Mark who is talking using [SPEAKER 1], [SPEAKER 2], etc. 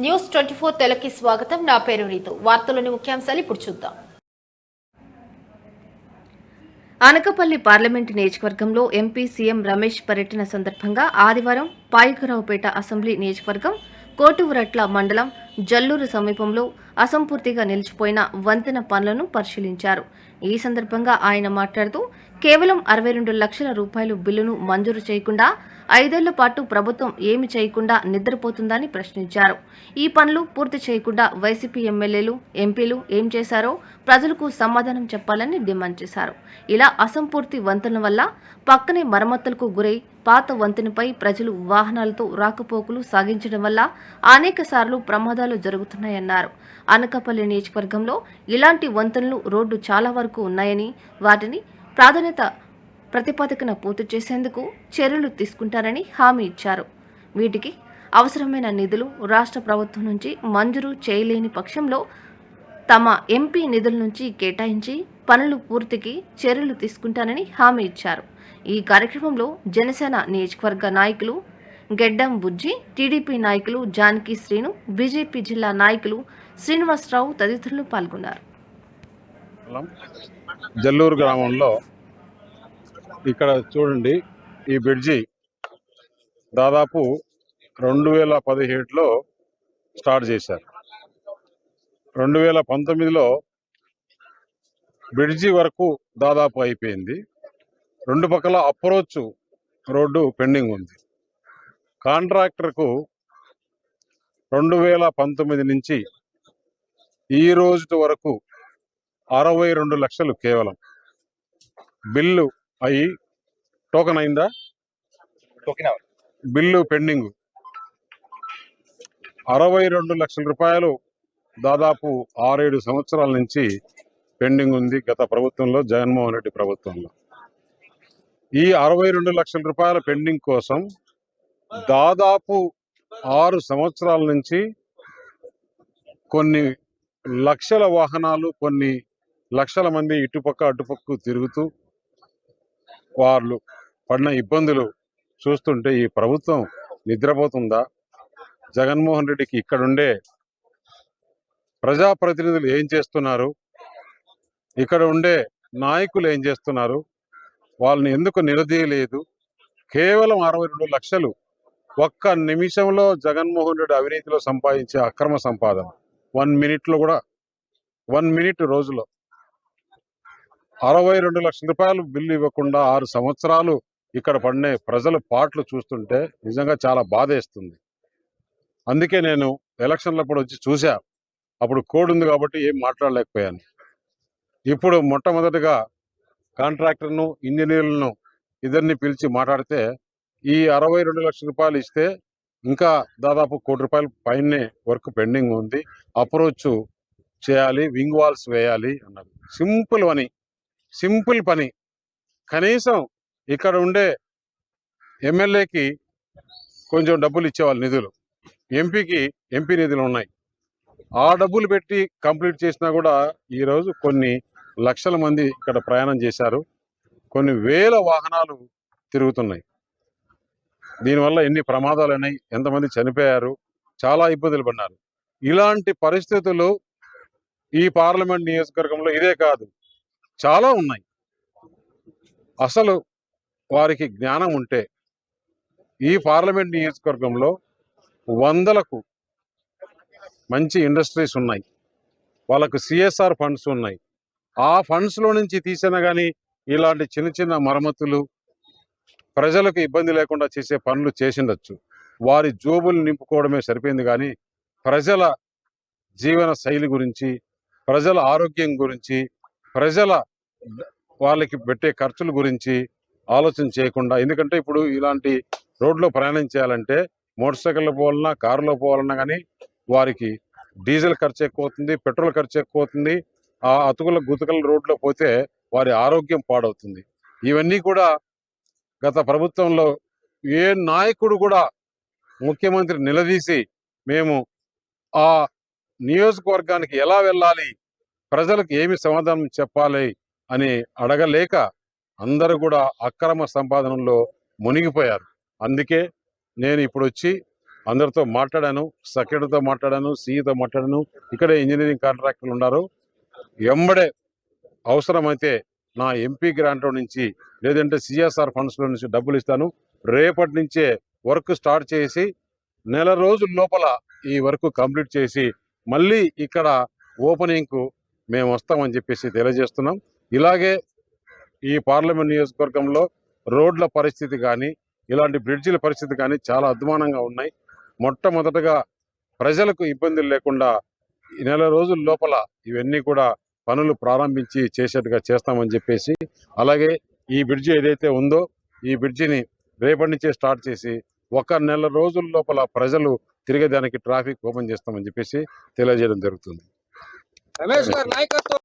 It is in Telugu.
[SPEAKER 1] న్యూస్ 24 తెలుగుకి స్వాగతం. నా పేరు రీతు. వార్తలోని ముఖ్యాంశాలు ఇప్పుడు చూద్దాం. అనకాపల్లి పార్లమెంటు నియోజకవర్గంలో ఎంపీ సీఎం రమేష్ పర్యటన సందర్భంగా ఆదివారం పాయకరావుపేట అసెంబ్లీ నియోజకవర్గం కోటువురట్ల మండలం జల్లూరు సమీపంలో అసంపూర్తిగా నిలిచిపోయిన వంతెన పనులను పరిశీలించారు. ఈ సందర్భంగా ఆయన మాట్లాడుతూ కేవలం 62 లక్షల రూపాయలు బిల్లును మంజూరు చేయకుండా 5 ఏళ్ల పాటు ప్రభుత్వం ఏమి చేయకుండా నిద్రపోతుందని ప్రశ్నించారు. ఈ పనులు పూర్తి చేయకుండా వైసీపీ ఎమ్మెల్యేలు, ఎంపీలు ఏం చేశారో ప్రజలకు సమాధానం చెప్పాలని డిమాండ్ చేశారు. ఇలా అసంపూర్తి వంతెనల వల్ల పక్కనే మరమ్మతులకు గురై పాత వంతెనపై ప్రజలు వాహనాలతో రాకపోకలు సాగించడం వల్ల అనేక సార్లు ప్రమాదాలు జరుగుతున్నాయన్నారు. అనకాపల్లి నియోజకవర్గంలో ఇలాంటి వంతెనలు రోడ్డు చాలా వరకు ఉన్నాయని, వాటిని ప్రాధాన్యత ప్రతిపాదికన పూర్తి చేసేందుకు చర్యలు తీసుకుంటారని హామీ ఇచ్చారు. వీటికి అవసరమైన నిధులు రాష్ట్ర ప్రభుత్వం నుంచి మంజూరు చేయలేని పక్షంలో తమ ఎంపీ నిధుల నుంచి కేటాయించి పనులు పూర్తికి చర్యలు తీసుకుంటానని హామీ ఇచ్చారు. ఈ కార్యక్రమంలో జనసేన నియోజకవర్గ నాయకులు గెడ్డం బుజ్జి, టీడీపీ నాయకులు జానకి శ్రీను, బీజేపీ జిల్లా నాయకులు శ్రీనివాసరావు తదితరులు పాల్గొన్నారు.
[SPEAKER 2] జల్లూరు గ్రామంలో ఇక్కడ చూడండి, ఈ బ్రిడ్జి దాదాపు 2017లో స్టార్ట్ చేశారు. 2019లో బ్రిడ్జి వరకు దాదాపు అయిపోయింది. రెండు పక్కల అప్రోచ్ రోడ్డు పెండింగ్ ఉంది. కాంట్రాక్టర్కు 2019 నుంచి ఈ రోజు వరకు 62 లక్షలు కేవలం బిల్లు అయ్యి టోకెన్ అయిందా, బిల్లు పెండింగ్ 62 లక్షల రూపాయలు దాదాపు 6-7 సంవత్సరాల నుంచి పెండింగ్ ఉంది. గత ప్రభుత్వంలో, జగన్మోహన్ రెడ్డి ప్రభుత్వంలో ఈ 62 లక్షల రూపాయల పెండింగ్ కోసం దాదాపు 6 సంవత్సరాల నుంచి కొన్ని లక్షల వాహనాలు, కొన్ని లక్షల మంది ఇటుపక్క అటుపక్క తిరుగుతూ వాళ్ళు పడిన ఇబ్బందులు చూస్తుంటే ఈ ప్రభుత్వం నిద్రపోతుందా? జగన్మోహన్ రెడ్డికి ఇక్కడుండే ప్రజాప్రతినిధులు ఏం చేస్తున్నారు? ఇక్కడ ఉండే నాయకులు ఏం చేస్తున్నారు? వాళ్ళని ఎందుకు నిలదీయలేదు? కేవలం 62 లక్షలు ఒక్క నిమిషంలో జగన్మోహన్ రెడ్డి అవినీతిలో సంపాదించే అక్రమ సంపాదన 1 మినిట్లో కూడా 1 మినిట్ రోజులో 62 లక్షల రూపాయలు బిల్లు ఇవ్వకుండా 6 సంవత్సరాలు ఇక్కడ పడిన ప్రజల పాటలు చూస్తుంటే నిజంగా చాలా బాధేస్తుంది. అందుకే నేను ఎలక్షన్లప్పుడు వచ్చి చూసా. అప్పుడు కోడ్ ఉంది కాబట్టి ఏం మాట్లాడలేకపోయాను. ఇప్పుడు మొట్టమొదటిగా కాంట్రాక్టర్ను, ఇంజనీర్లను ఇద్దరిని పిలిచి మాట్లాడితే ఈ 62 లక్షల రూపాయలు ఇస్తే ఇంకా దాదాపు 1 కోటి రూపాయలు పైనే వర్క్ పెండింగ్ ఉంది, అప్రోచ్ చేయాలి, వింగ్ వాల్స్ వేయాలి అన్నారు. సింపుల్ పని. కనీసం ఇక్కడ ఉండే ఎమ్మెల్యేకి కొంచెం డబ్బులు ఇచ్చేవాళ్ళు, నిధులు, ఎంపీకి ఎంపీ నిధులు ఉన్నాయి. ఆ డబ్బులు పెట్టి కంప్లీట్ చేసినా కూడా ఈరోజు కొన్ని లక్షల మంది ఇక్కడ ప్రయాణం చేశారు. కొన్ని వేల వాహనాలు తిరుగుతున్నాయి. దీనివల్ల ఎన్ని ప్రమాదాలు అయినాయి, ఎంతమంది చనిపోయారు, చాలా ఇబ్బందులు పడినారు. ఇలాంటి పరిస్థితులు ఈ పార్లమెంట్ నియోజకవర్గంలో ఇదే కాదు, చాలా ఉన్నాయి. అసలు వారికి జ్ఞానం ఉంటే ఈ పార్లమెంట్ నియోజకవర్గంలో వందలకు మంచి ఇండస్ట్రీస్ ఉన్నాయి, వాళ్ళకు సిఎస్ఆర్ ఫండ్స్ ఉన్నాయి. ఆ ఫండ్స్లో నుంచి తీసినా కానీ ఇలాంటి చిన్న చిన్న మరమ్మతులు, ప్రజలకు ఇబ్బంది లేకుండా చేసే పనులు చేసిండొచ్చు. వారి జోబులు నింపుకోవడమే సరిపోయింది కానీ ప్రజల జీవన శైలి గురించి, ప్రజల ఆరోగ్యం గురించి, ప్రజల వాళ్ళకి పెట్టే ఖర్చుల గురించి ఆలోచన చేయకుండా, ఎందుకంటే ఇప్పుడు ఇలాంటి రోడ్లో ప్రయాణం చేయాలంటే మోటార్ సైకిల్లో పోవాలన్నా, కారులో పోవాలన్నా కానీ వారికి డీజిల్ ఖర్చు ఎక్కువ అవుతుంది, పెట్రోల్ ఖర్చు ఎక్కువ అవుతుంది. ఆ అతుకుల గుతుకల రోడ్లో పోతే వారి ఆరోగ్యం పాడవుతుంది. ఇవన్నీ కూడా గత ప్రభుత్వంలో ఏ నాయకుడు కూడా ముఖ్యమంత్రి నిలదీసి మేము ఆ నియోజకవర్గానికి ఎలా వెళ్ళాలి, ప్రజలకు ఏమి సమాధానం చెప్పాలి అని అడగలేక అందరూ కూడా అక్రమ సంపాదనలో మునిగిపోయారు. అందుకే నేను ఇప్పుడు వచ్చి అందరితో మాట్లాడాను, సెక్రటరీతో మాట్లాడాను, సిఈతో మాట్లాడాను. ఇక్కడే ఇంజనీరింగ్ కాంట్రాక్టర్లు ఉన్నారు. ఎంబడే అవసరమైతే నా ఎంపీ గ్రాంట్ నుంచి లేదంటే సిఎస్ఆర్ ఫండ్స్లో నుంచి డబ్బులు ఇస్తాను. రేపటి నుంచే వర్క్ స్టార్ట్ చేసి నెల రోజుల లోపల ఈ వర్క్ కంప్లీట్ చేసి మళ్ళీ ఇక్కడ ఓపెనింగ్కు మేము వస్తామని చెప్పేసి తెలియజేస్తున్నాం. ఇలాగే ఈ పార్లమెంట్ నియోజకవర్గంలో రోడ్ల పరిస్థితి కానీ ఇలాంటి బ్రిడ్జిల పరిస్థితి కానీ చాలా అధ్వానంగా ఉన్నాయి. మొట్టమొదటగా ప్రజలకు ఇబ్బందులు లేకుండా ఈ నెల రోజుల లోపల ఇవన్నీ కూడా పనులు ప్రారంభించి చేసేట్టుగా చేస్తామని చెప్పేసి, అలాగే ఈ బ్రిడ్జి ఏదైతే ఉందో ఈ బ్రిడ్జిని రేపటి నుంచే స్టార్ట్ చేసి 1 నెల రోజుల లోపల ప్రజలు తిరిగేదానికి ట్రాఫిక్ ఓపెన్ చేస్తామని చెప్పేసి తెలియజేయడం జరుగుతుంది.
[SPEAKER 3] రమేష్ గారి నాయకత్వం